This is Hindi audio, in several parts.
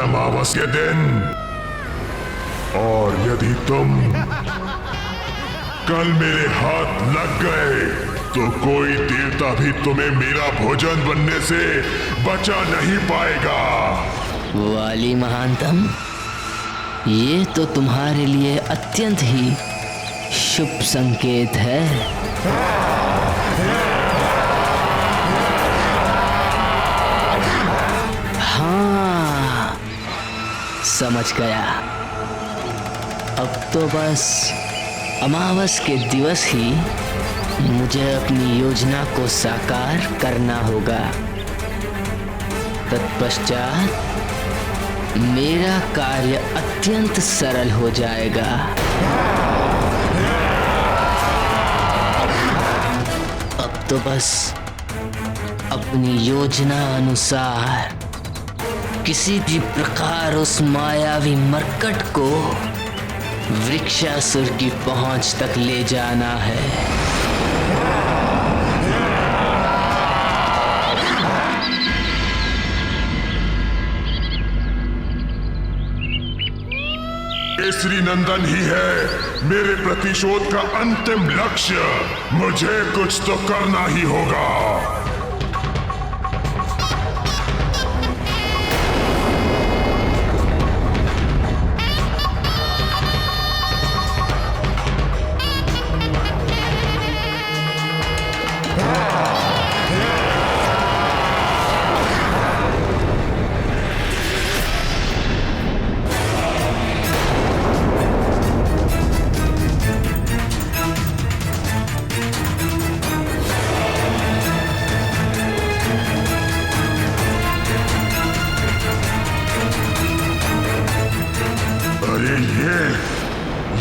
अमावस के दिन, और यदि तुम कल मेरे हाथ लग गए तो कोई देवता भी तुम्हें मेरा भोजन बनने से बचा नहीं पाएगा। वाली महानतम, ये तो तुम्हारे लिए अत्यंत ही शुभ संकेत है। हाँ, समझ गया। अब तो बस अमावस के दिवस ही मुझे अपनी योजना को साकार करना होगा। तत्पश्चात मेरा कार्य अत्यंत सरल हो जाएगा। अब तो बस अपनी योजना अनुसार किसी भी प्रकार उस मायावी मरकट को वृक्षासुर की पहुंच तक ले जाना है। केसरी नंदन ही है मेरे प्रतिशोध का अंतिम लक्ष्य। मुझे कुछ तो करना ही होगा।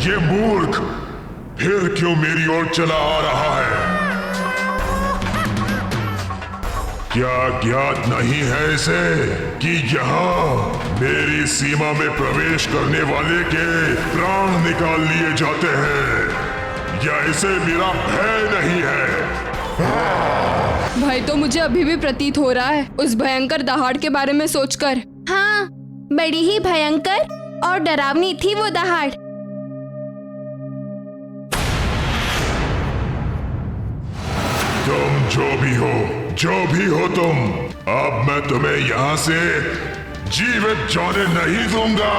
ये मूर्ख फिर क्यों मेरी ओर चला आ रहा है? क्या ज्ञात नहीं है इसे कि यहाँ मेरी सीमा में प्रवेश करने वाले के प्राण निकाल लिए जाते हैं? या इसे मेरा भय नहीं है? भय तो मुझे अभी भी प्रतीत हो रहा है उस भयंकर दहाड़ के बारे में सोचकर। हाँ, बड़ी ही भयंकर और डरावनी थी वो दहाड़। तुम जो भी हो तुम, अब मैं तुम्हें यहाँ से जीवित जाने नहीं दूंगा।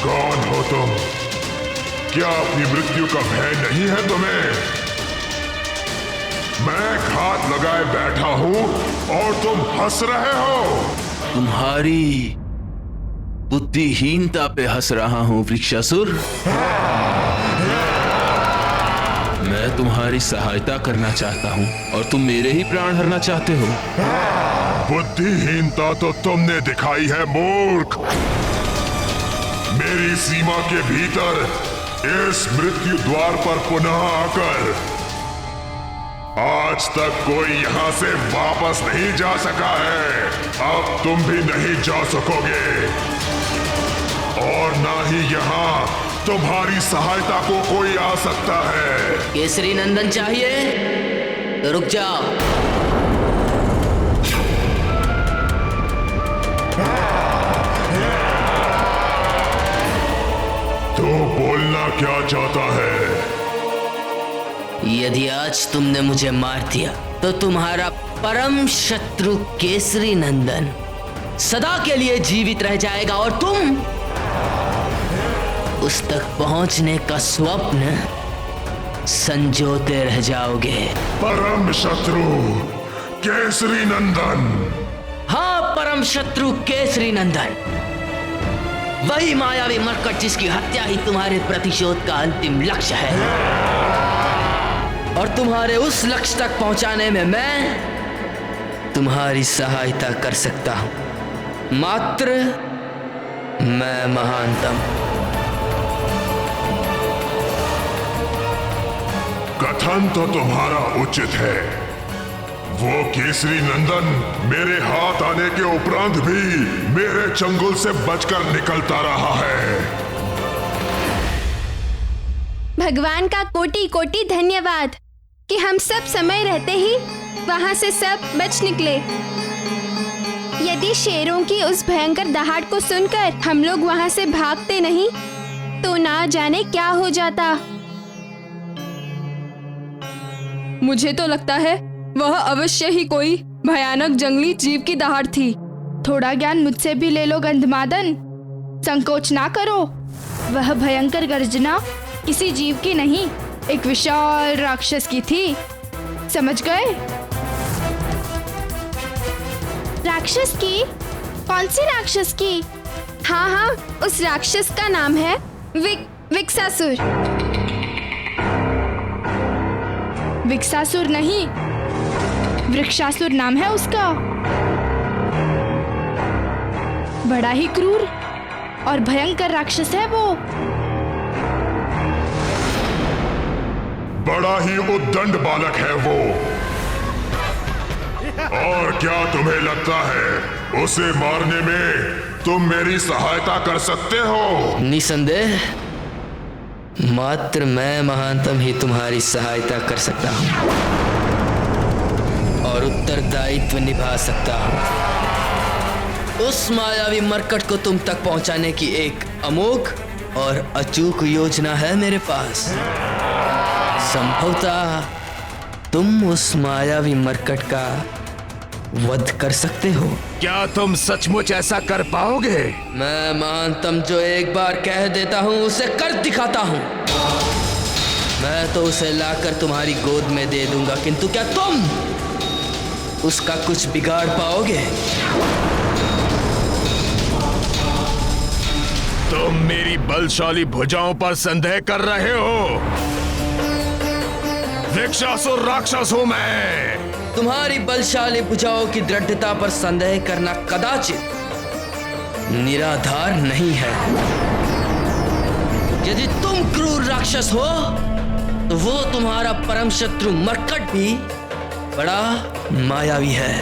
कौन हो तुम? क्या अपनी मृत्यु का भय नहीं है तुम्हें? मैं घात लगाए बैठा हूं और तुम हंस रहे हो। तुम्हारी बुद्धिहीनता पे हंस रहा हूं वृक्षासुर। मैं तुम्हारी सहायता करना चाहता हूं और तुम मेरे ही प्राण हरना चाहते हो। बुद्धिहीनता तो तुमने दिखाई है मूर्ख। मेरी सीमा के भीतर इस मृत्यु द्वार पर पुनः आकर आज तक कोई यहाँ से वापस नहीं जा सका है। अब तुम भी नहीं जा सकोगे और ना ही यहाँ तुम्हारी सहायता को कोई आ सकता है। केसरी नंदन चाहिए तो रुक जाओ। तो बोलना क्या चाहता है? यदि आज तुमने मुझे मार दिया तो तुम्हारा परम शत्रु केसरी नंदन सदा के लिए जीवित रह जाएगा और तुम उस तक पहुंचने का स्वप्न संजोते रह जाओगे। परम शत्रु केसरी नंदन। हाँ, परम शत्रु केसरी नंदन, वही मायावी मरकट जिसकी हत्या ही तुम्हारे प्रतिशोध का अंतिम लक्ष्य है। और तुम्हारे उस लक्ष्य तक पहुंचाने में मैं तुम्हारी सहायता कर सकता हूं, मात्र मैं महानतम। कथन तो तुम्हारा उचित है। वो केसरी नंदन मेरे हाथ आने के उपरांत भी मेरे चंगुल से बचकर निकलता रहा है। भगवान का कोटि कोटि धन्यवाद कि हम सब समय रहते ही वहां से सब बच निकले। यदि शेरों की उस भयंकर दहाड़ को सुनकर हम लोग वहां से भागते नहीं तो ना जाने क्या हो जाता। मुझे तो लगता है वह अवश्य ही कोई भयानक जंगली जीव की दहाड़ थी। थोड़ा ज्ञान मुझसे भी ले लो गंधमादन, संकोच ना करो। वह भयंकर गर्जना किसी जीव की नहीं, एक विशाल राक्षस की थी, समझ गए? राक्षस की? कौन सी राक्षस की? हाँ हाँ, उस राक्षस का नाम है विक्सासुर। विक्सासुर नहीं, वृक्षासुर नाम है उसका। बड़ा ही क्रूर और भयंकर राक्षस है वो। बड़ा ही उद्दंड बालक है वो। और क्या तुम्हें लगता है उसे मारने में तुम मेरी सहायता कर सकते हो? निसंदेह मात्र मैं महानतम ही तुम्हारी सहायता कर सकता हूं और उत्तरदायित्व निभा सकता हूं। उस मायावी मरकट को तुम तक पहुंचाने की एक अमोघ और अचूक योजना है मेरे पास। संभवतः तुम उस मायावी मरकट का वध कर सकते हो। क्या तुम सचमुच ऐसा कर पाओगे? मैं महानतम जो एक बार कह देता हूं उसे कर दिखाता हूं। मैं तो उसे लाकर तुम्हारी गोद में दे दूंगा, किंतु क्या तुम उसका कुछ बिगाड़ पाओगे? तुम मेरी बलशाली भुजाओं पर संदेह कर रहे हो? वृक्षासुर राक्षस हूं मैं। तुम्हारी बलशाली भुजाओं की दृढ़ता पर संदेह करना कदाचित निराधार नहीं है। यदि तुम क्रूर राक्षस हो तो वो तुम्हारा परम शत्रु मरकट भी बड़ा मायावी है।